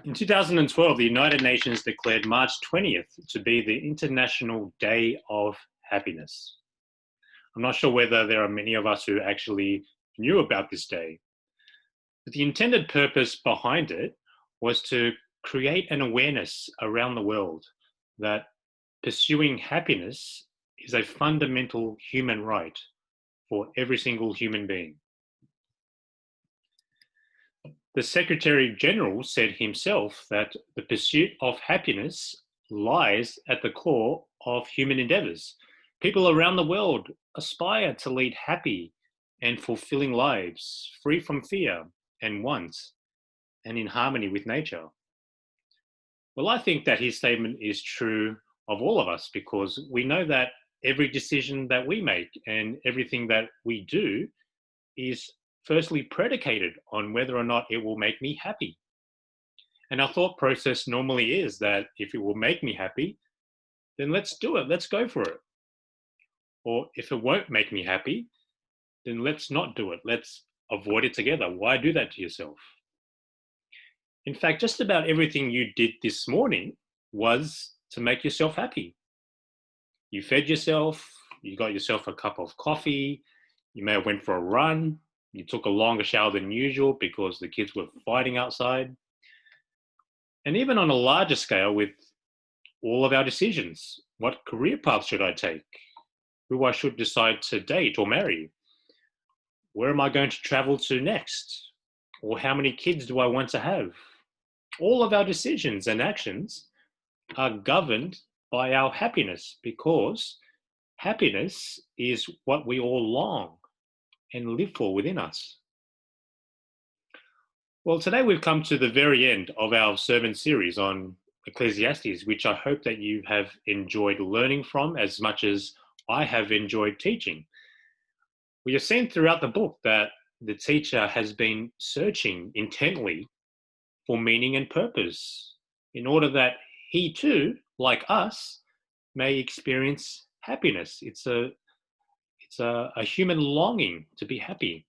In 2012, the United Nations declared March 20th to be the International Day of Happiness. I'm not sure whether there are many of us who actually knew about this day, but the intended purpose behind it was to create an awareness around the world that pursuing happiness is a fundamental human right for every single human being. The Secretary General said himself that the pursuit of happiness lies at the core of human endeavors. People around the world aspire to lead happy and fulfilling lives, free from fear and want, and in harmony with nature. Well, I think that his statement is true of all of us because we know that every decision that we make and everything that we do is firstly predicated on whether or not it will make me happy. And our thought process normally is that if it will make me happy, then let's do it, let's go for it. Or if it won't make me happy, then let's not do it, let's avoid it together. Why do that to yourself? In fact, just about everything you did this morning was to make yourself happy. You fed yourself, you got yourself a cup of coffee, you may have went for a run, you took a longer shower than usual because the kids were fighting outside. And even on a larger scale with all of our decisions, what career path should I take? Who I should decide to date or marry? Where am I going to travel to next? Or how many kids do I want to have? All of our decisions and actions are governed by our happiness because happiness is what we all long and live for within us. Well, today we've come to the very end of our sermon series on Ecclesiastes, which I hope that you have enjoyed learning from as much as I have enjoyed teaching. We have seen throughout the book that the teacher has been searching intently for meaning and purpose in order that he too, like us, may experience happiness. It's a human longing to be happy.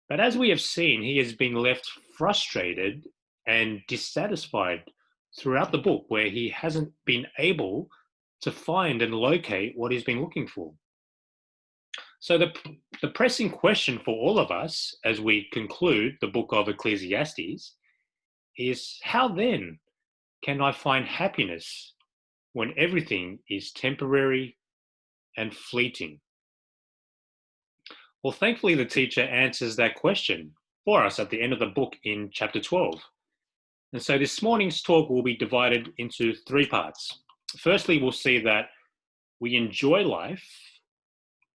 But as we have seen, he has been left frustrated and dissatisfied throughout the book where he hasn't been able to find and locate what he's been looking for. So the pressing question for all of us as we conclude the book of Ecclesiastes is, how then can I find happiness when everything is temporary and fleeting? Well, thankfully, the teacher answers that question for us at the end of the book in chapter 12. And so this morning's talk will be divided into three parts. Firstly, we'll see that we enjoy life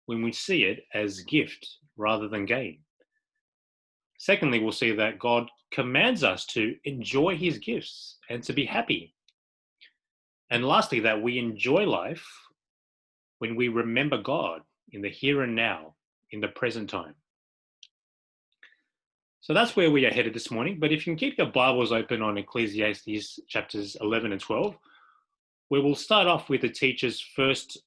when we see it as gift rather than gain. Secondly, we'll see that God commands us to enjoy his gifts and to be happy. And lastly, that we enjoy life when we remember God in the here and now, in the present time. So that's where we are headed this morning. But if you can keep your Bibles open on Ecclesiastes chapters 11 and 12, we will start off with the teacher's first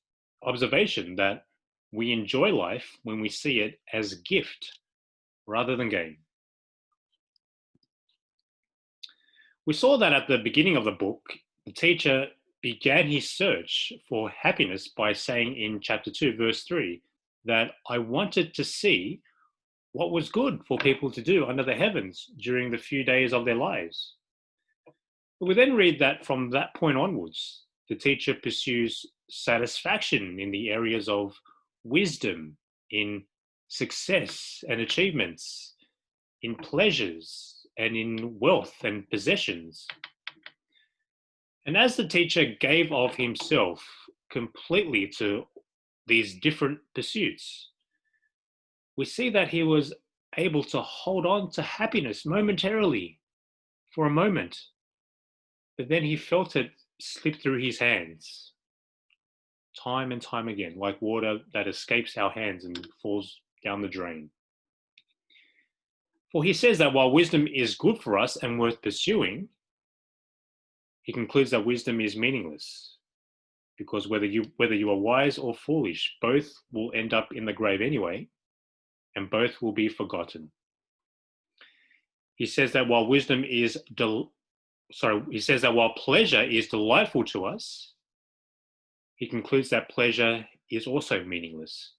observation that we enjoy life when we see it as gift rather than gain. We saw that at the beginning of the book, the teacher began his search for happiness by saying in chapter 2, verse 3, that I wanted to see what was good for people to do under the heavens during the few days of their lives. We then read that from that point onwards, the teacher pursues satisfaction in the areas of wisdom, in success and achievements, in pleasures and in wealth and possessions. And as the teacher gave of himself completely to these different pursuits, we see that he was able to hold on to happiness momentarily for a moment, but then he felt it slip through his hands time and time again, like water that escapes our hands and falls down the drain. For he says that while wisdom is good for us and worth pursuing, he concludes that wisdom is meaningless, because whether you are wise or foolish, both will end up in the grave anyway, and both will be forgotten. He says that while wisdom is he says that while pleasure is delightful to us, he concludes that pleasure is also meaningless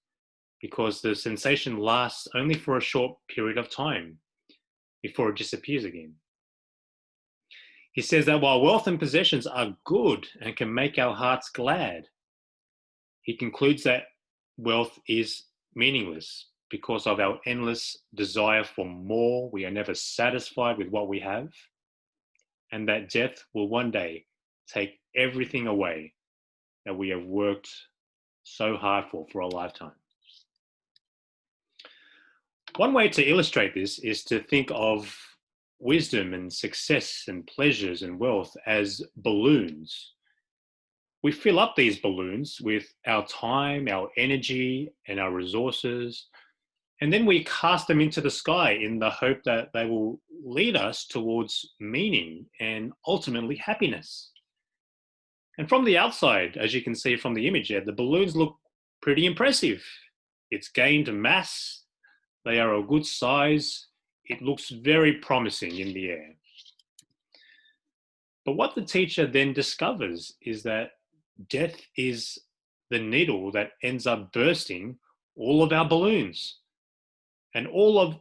because the sensation lasts only for a short period of time before it disappears again. He says that while wealth and possessions are good and can make our hearts glad, he concludes that wealth is meaningless because of our endless desire for more. We are never satisfied with what we have, and that death will one day take everything away that we have worked so hard for a lifetime. One way to illustrate this is to think of wisdom and success and pleasures and wealth as balloons. We fill up these balloons with our time, our energy, and our resources, and then we cast them into the sky in the hope that they will lead us towards meaning and ultimately happiness. And from the outside, as you can see from the image there, the balloons look pretty impressive. It's gained mass, they are a good size, it looks very promising in the air. But what the teacher then discovers is that death is the needle that ends up bursting all of our balloons. And all of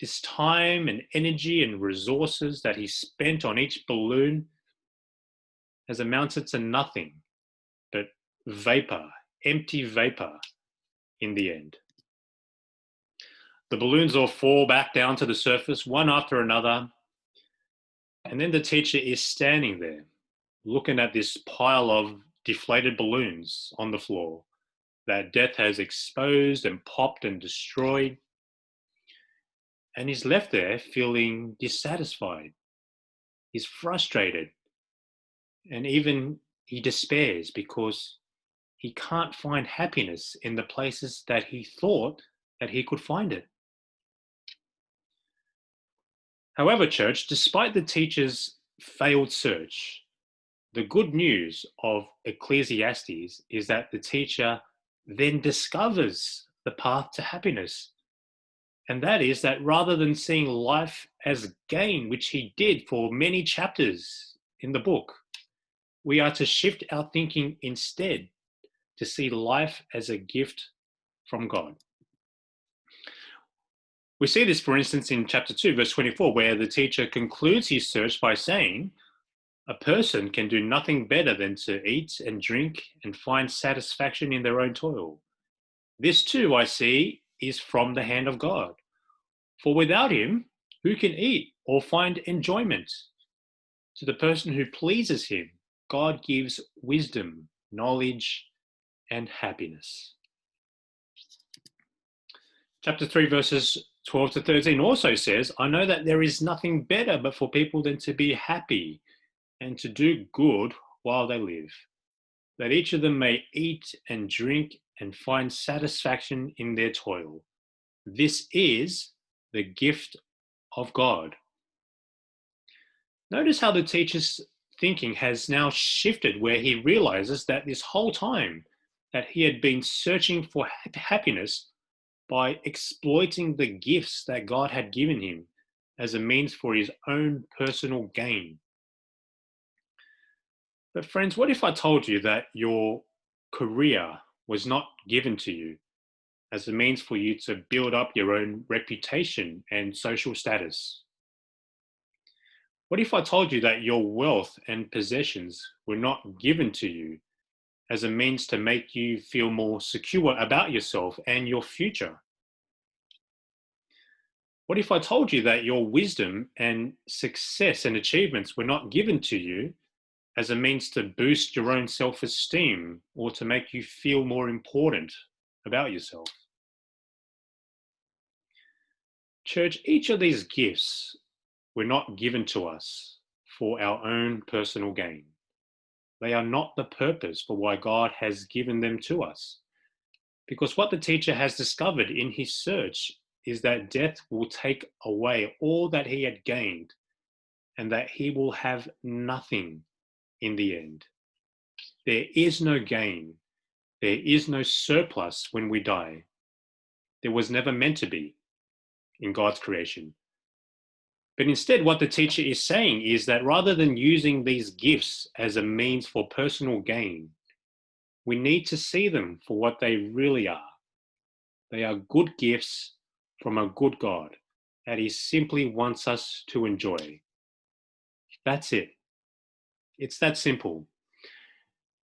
this time and energy and resources that he spent on each balloon has amounted to nothing but vapor, empty vapor in the end. The balloons all fall back down to the surface, one after another. And then the teacher is standing there, looking at this pile of deflated balloons on the floor that death has exposed and popped and destroyed. And he's left there feeling dissatisfied. He's frustrated. And even he despairs because he can't find happiness in the places that he thought that he could find it. However, church, despite the teacher's failed search, the good news of Ecclesiastes is that the teacher then discovers the path to happiness. And that is that rather than seeing life as gain, which he did for many chapters in the book, we are to shift our thinking instead to see life as a gift from God. We see this, for instance, in chapter 2, verse 24, where the teacher concludes his search by saying, a person can do nothing better than to eat and drink and find satisfaction in their own toil. This too, I see, is from the hand of God. For without him, who can eat or find enjoyment? To the person who pleases him, God gives wisdom, knowledge, and happiness. Chapter 3, verses 12 to 13 also says, I know that there is nothing better but for people than to be happy and to do good while they live, that each of them may eat and drink and find satisfaction in their toil. This is the gift of God. Notice how the teacher's thinking has now shifted, where he realizes that this whole time that he had been searching for happiness by exploiting the gifts that God had given him as a means for his own personal gain. But friends, what if I told you that your career was not given to you as a means for you to build up your own reputation and social status? What if I told you that your wealth and possessions were not given to you as a means to make you feel more secure about yourself and your future? What if I told you that your wisdom and success and achievements were not given to you as a means to boost your own self-esteem or to make you feel more important about yourself? Church, each of these gifts were not given to us for our own personal gain. They are not the purpose for why God has given them to us. Because what the teacher has discovered in his search is that death will take away all that he had gained and that he will have nothing in the end. There is no gain. There is no surplus when we die. There was never meant to be in God's creation. But instead, what the teacher is saying is that rather than using these gifts as a means for personal gain, we need to see them for what they really are. They are good gifts from a good God that He simply wants us to enjoy. That's it. It's that simple.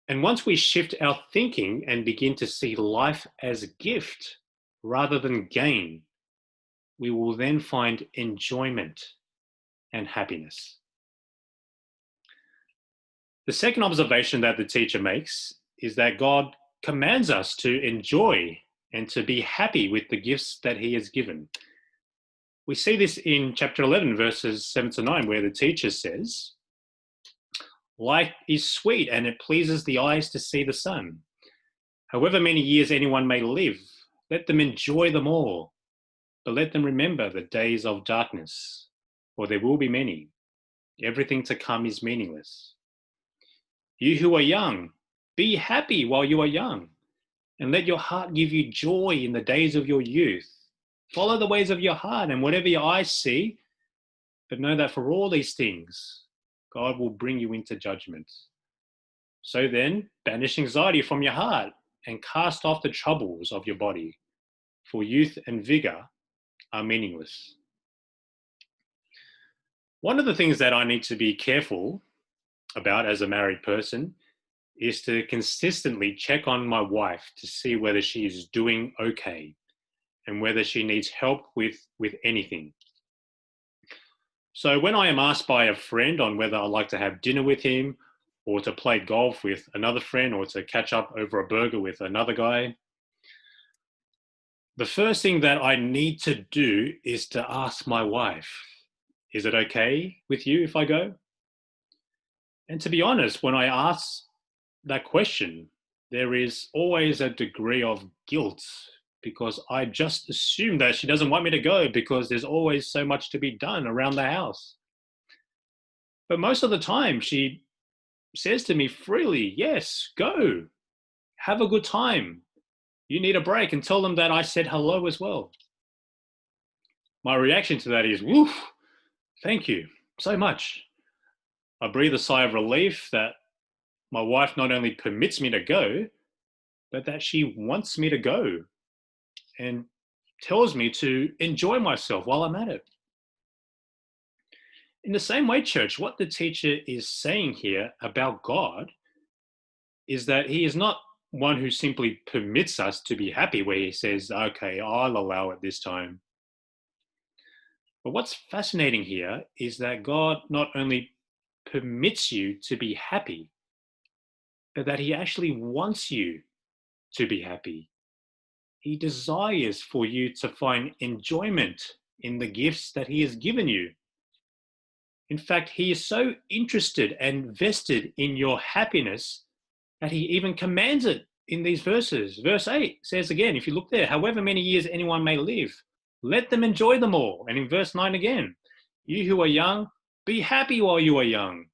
And once we shift our thinking and begin to see life as a gift rather than gain, we will then find enjoyment and happiness. The second observation that the teacher makes is that God commands us to enjoy and to be happy with the gifts that He has given. We see this in chapter 11, verses 7 to 9, where the teacher says, "Life is sweet and it pleases the eyes to see the sun. However many years anyone may live, let them enjoy them all. But let them remember the days of darkness, for there will be many. Everything to come is meaningless. You who are young, be happy while you are young, and let your heart give you joy in the days of your youth. Follow the ways of your heart and whatever your eyes see, but know that for all these things, God will bring you into judgment. So then, banish anxiety from your heart and cast off the troubles of your body, for youth and vigor are meaningless." One of the things that I need to be careful about as a married person is to consistently check on my wife to see whether she is doing okay and whether she needs help with anything. So when I am asked by a friend on whether I'd like to have dinner with him or to play golf with another friend or to catch up over a burger with another guy, the first thing that I need to do is to ask my wife, "Is it okay with you if I go?" And to be honest, when I ask that question, there is always a degree of guilt because I just assume that she doesn't want me to go because there's always so much to be done around the house. But most of the time, she says to me freely, "Yes, go, have a good time. You need a break," and tell them that I said hello as well. My reaction to that is, "Woof, thank you so much." I breathe a sigh of relief that my wife not only permits me to go, but that she wants me to go and tells me to enjoy myself while I'm at it. In the same way, church, what the teacher is saying here about God is that He is not one who simply permits us to be happy, where He says, "Okay, I'll allow it this time." But what's fascinating here is that God not only permits you to be happy, but that He actually wants you to be happy. He desires for you to find enjoyment in the gifts that He has given you. In fact, He is so interested and vested in your happiness that He even commands it in these verses. Verse 8 says again, if you look there, "However many years anyone may live, let them enjoy them all." And in verse 9 again, "You who are young, be happy while you are young,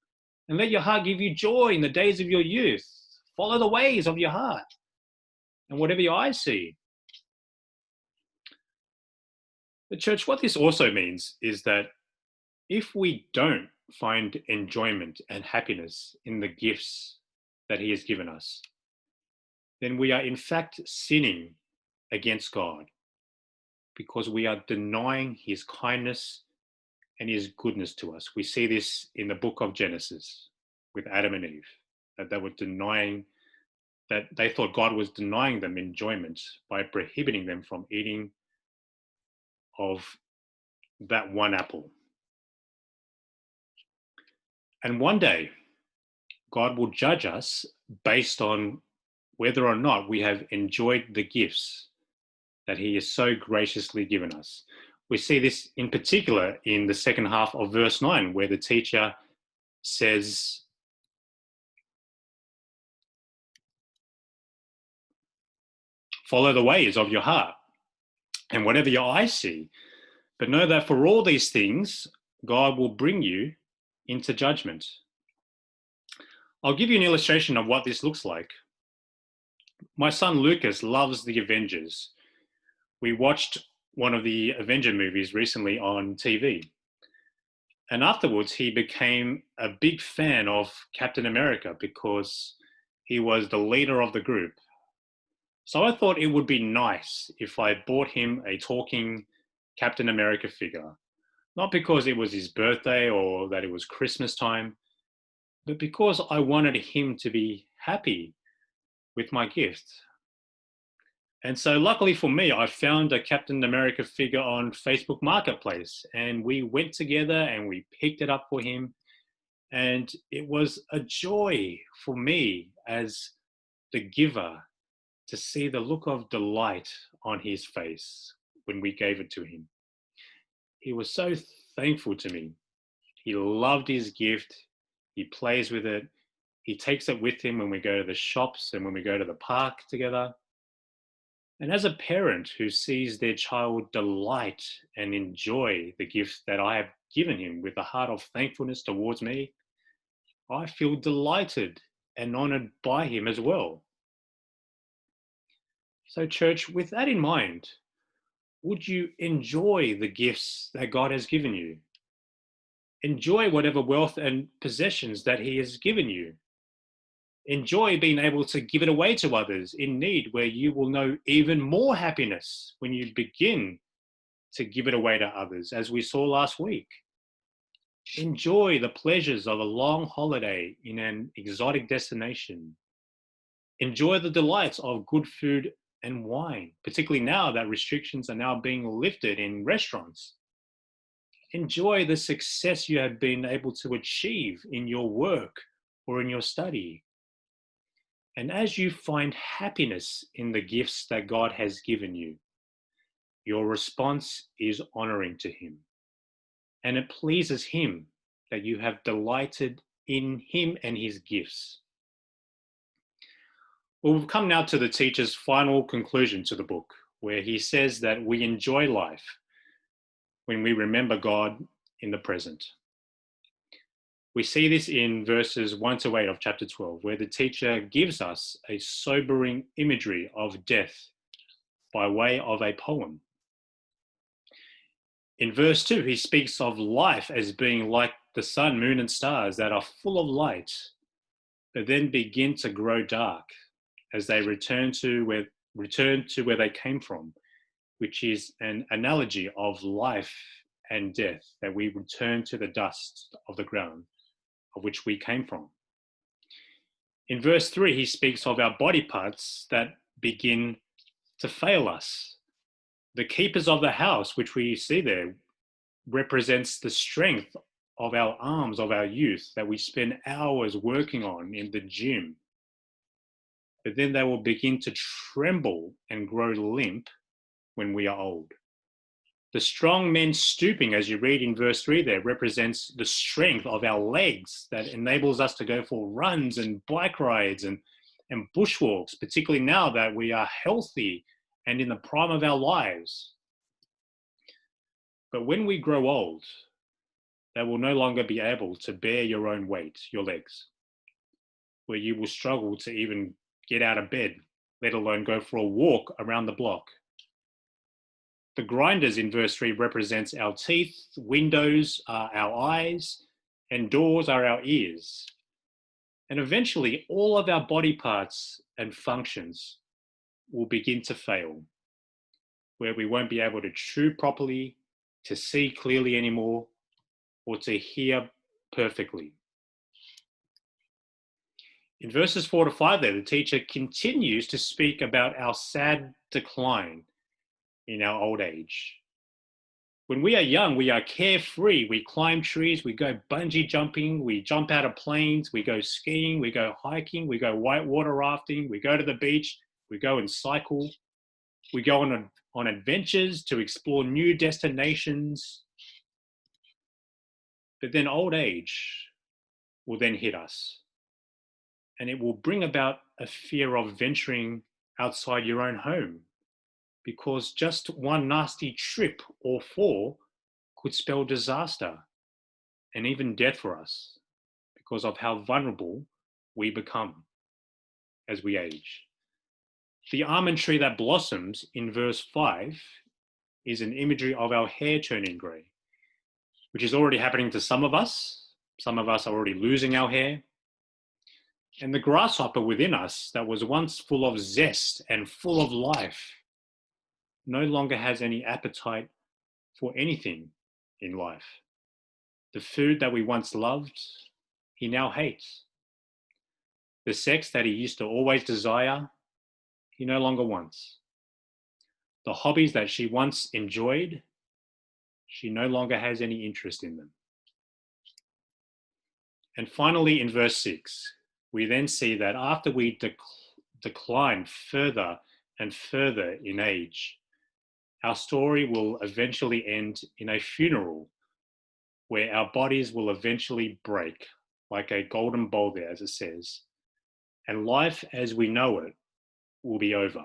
and let your heart give you joy in the days of your youth. Follow the ways of your heart, and whatever your eyes see." The church, what this also means is that if we don't find enjoyment and happiness in the gifts that He has given us, then we are in fact sinning against God because we are denying His kindness and His goodness to us. We see this in the book of Genesis with Adam and Eve, that they were denying, that they thought God was denying them enjoyment by prohibiting them from eating of that one apple. And one day, God will judge us based on whether or not we have enjoyed the gifts that He has so graciously given us. We see this in particular in the second half of verse 9, where the teacher says, "Follow the ways of your heart and whatever your eyes see, but know that for all these things, God will bring you into judgment." I'll give you an illustration of what this looks like. My son Lucas loves the Avengers. We watched one of the Avenger movies recently on TV. And afterwards, he became a big fan of Captain America because he was the leader of the group. So I thought it would be nice if I bought him a talking Captain America figure. Not because it was his birthday or that it was Christmas time, but because I wanted him to be happy with my gift. And so, luckily for me, I found a Captain America figure on Facebook Marketplace, and we went together and we picked it up for him. And it was a joy for me as the giver to see the look of delight on his face when we gave it to him. He was so thankful to me. He loved his gift. He plays with it. He takes it with him when we go to the shops and when we go to the park together. And as a parent who sees their child delight and enjoy the gift that I have given him with a heart of thankfulness towards me, I feel delighted and honored by him as well. So, church, with that in mind, would you enjoy the gifts that God has given you? Enjoy whatever wealth and possessions that he has given you. Enjoy being able to give it away to others in need, where you will know even more happiness when you begin to give it away to others, as we saw last week. Enjoy the pleasures of a long holiday in an exotic destination. Enjoy the delights of good food and wine, particularly now that restrictions are now being lifted in restaurants. Enjoy the success you have been able to achieve in your work or in your study. And as you find happiness in the gifts that God has given you, your response is honoring to him. And it pleases him that you have delighted in him and his gifts. Well, we've come now to the teacher's final conclusion to the book, where he says that we enjoy life when we remember God in the present. We see this in verses 1 to 8 of chapter 12, where the teacher gives us a sobering imagery of death by way of a poem. In verse 2, he speaks of life as being like the sun, moon, and stars that are full of light, but then begin to grow dark as they return to where they came from, which is an analogy of life and death, that we return to the dust of the ground of which we came from. In verse 3, he speaks of our body parts that begin to fail us. The keepers of the house, which we see there, represents the strength of our arms, of our youth, that we spend hours working on in the gym. But then they will begin to tremble and grow limp when we are old. The strong men stooping, as you read in verse 3 there, represents the strength of our legs that enables us to go for runs and bike rides and bushwalks, particularly now that we are healthy and in the prime of our lives. But when we grow old, they will no longer be able to bear your own weight, your legs, where you will struggle to even get out of bed, let alone go for a walk around the block. The grinders in verse 3 represents our teeth, windows are our eyes, and doors are our ears. And eventually, all of our body parts and functions will begin to fail, where we won't be able to chew properly, to see clearly anymore, or to hear perfectly. In verses 4 to 5 there, the teacher continues to speak about our sad decline in our old age. When we are young, we are carefree. We climb trees, we go bungee jumping, we jump out of planes, we go skiing, we go hiking, we go whitewater rafting, we go to the beach, we go and cycle, we go on adventures to explore new destinations. But then old age will then hit us, and it will bring about a fear of venturing outside your own home, because just one nasty trip or fall could spell disaster and even death for us because of how vulnerable we become as we age. The almond tree that blossoms in verse 5 is an imagery of our hair turning grey. which is already happening to some of us. Some of us are already losing our hair. And the grasshopper within us that was once full of zest and full of life no longer has any appetite for anything in life. The food that we once loved, he now hates. The sex that he used to always desire, he no longer wants. The hobbies that she once enjoyed, she no longer has any interest in them. And finally, in verse 6, we then see that after we decline further and further in age, our story will eventually end in a funeral where our bodies will eventually break, like a golden bowl there, as it says, and life as we know it will be over.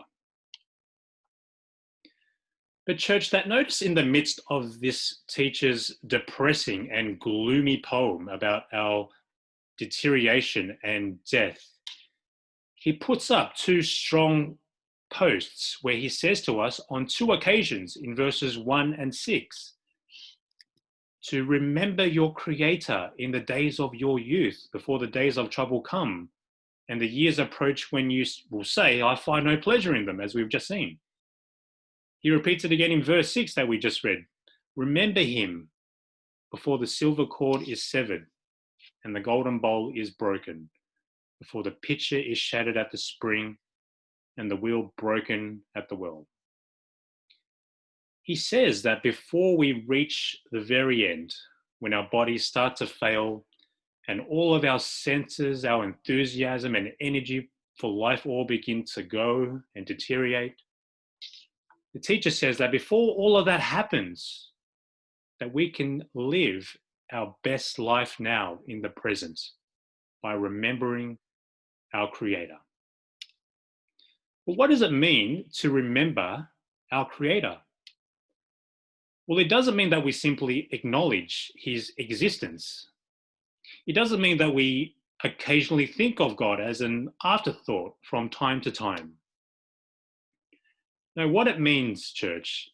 But church, that notice in the midst of this teacher's depressing and gloomy poem about our deterioration and death, he puts up two strong posts where he says to us on two occasions in verses 1 and 6, to remember your Creator in the days of your youth, before the days of trouble come, and the years approach when you will say, I find no pleasure in them, as we've just seen. He repeats it again in verse 6 that we just read. Remember him before the silver cord is severed and the golden bowl is broken, before the pitcher is shattered at the spring and the wheel broken at the well. He says that before we reach the very end, when our bodies start to fail and all of our senses, our enthusiasm and energy for life all begin to go and deteriorate, the teacher says that before all of that happens, that we can live our best life now in the present by remembering our Creator. But what does it mean to remember our Creator? Well, it doesn't mean that we simply acknowledge his existence. It doesn't mean that we occasionally think of God as an afterthought from time to time. No, what it means, church,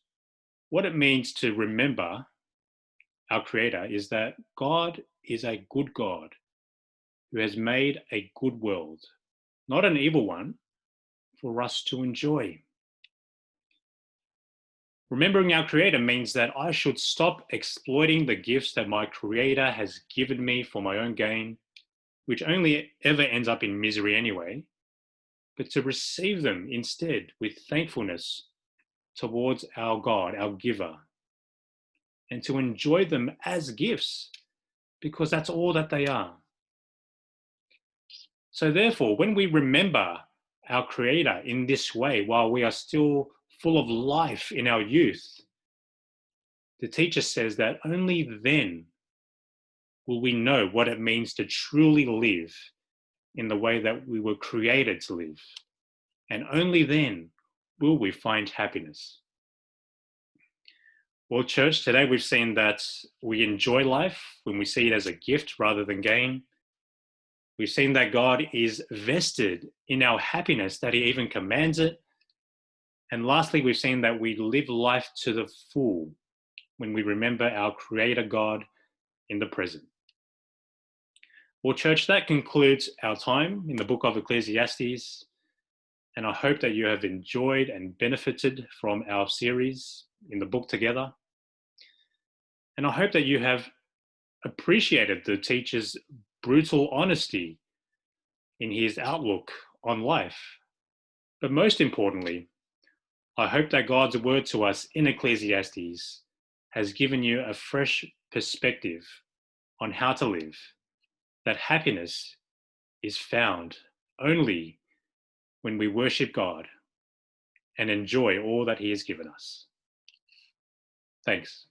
what it means to remember our Creator is that God is a good God who has made a good world, not an evil one, for us to enjoy. Remembering our Creator means that I should stop exploiting the gifts that my Creator has given me for my own gain, which only ever ends up in misery anyway, but to receive them instead with thankfulness towards our God, our giver, and to enjoy them as gifts, because that's all that they are. So therefore, when we remember our Creator in this way, while we are still full of life in our youth, the teacher says that only then will we know what it means to truly live in the way that we were created to live. And only then will we find happiness. Well, church, today we've seen that we enjoy life when we see it as a gift rather than gain. We've seen that God is vested in our happiness, that he even commands it. And lastly, we've seen that we live life to the full when we remember our Creator God in the present. Well, church, that concludes our time in the book of Ecclesiastes. And I hope that you have enjoyed and benefited from our series in the book together. And I hope that you have appreciated the teacher's brutal honesty in his outlook on life. But most importantly, I hope that God's word to us in Ecclesiastes has given you a fresh perspective on how to live, that happiness is found only when we worship God and enjoy all that he has given us. Thanks.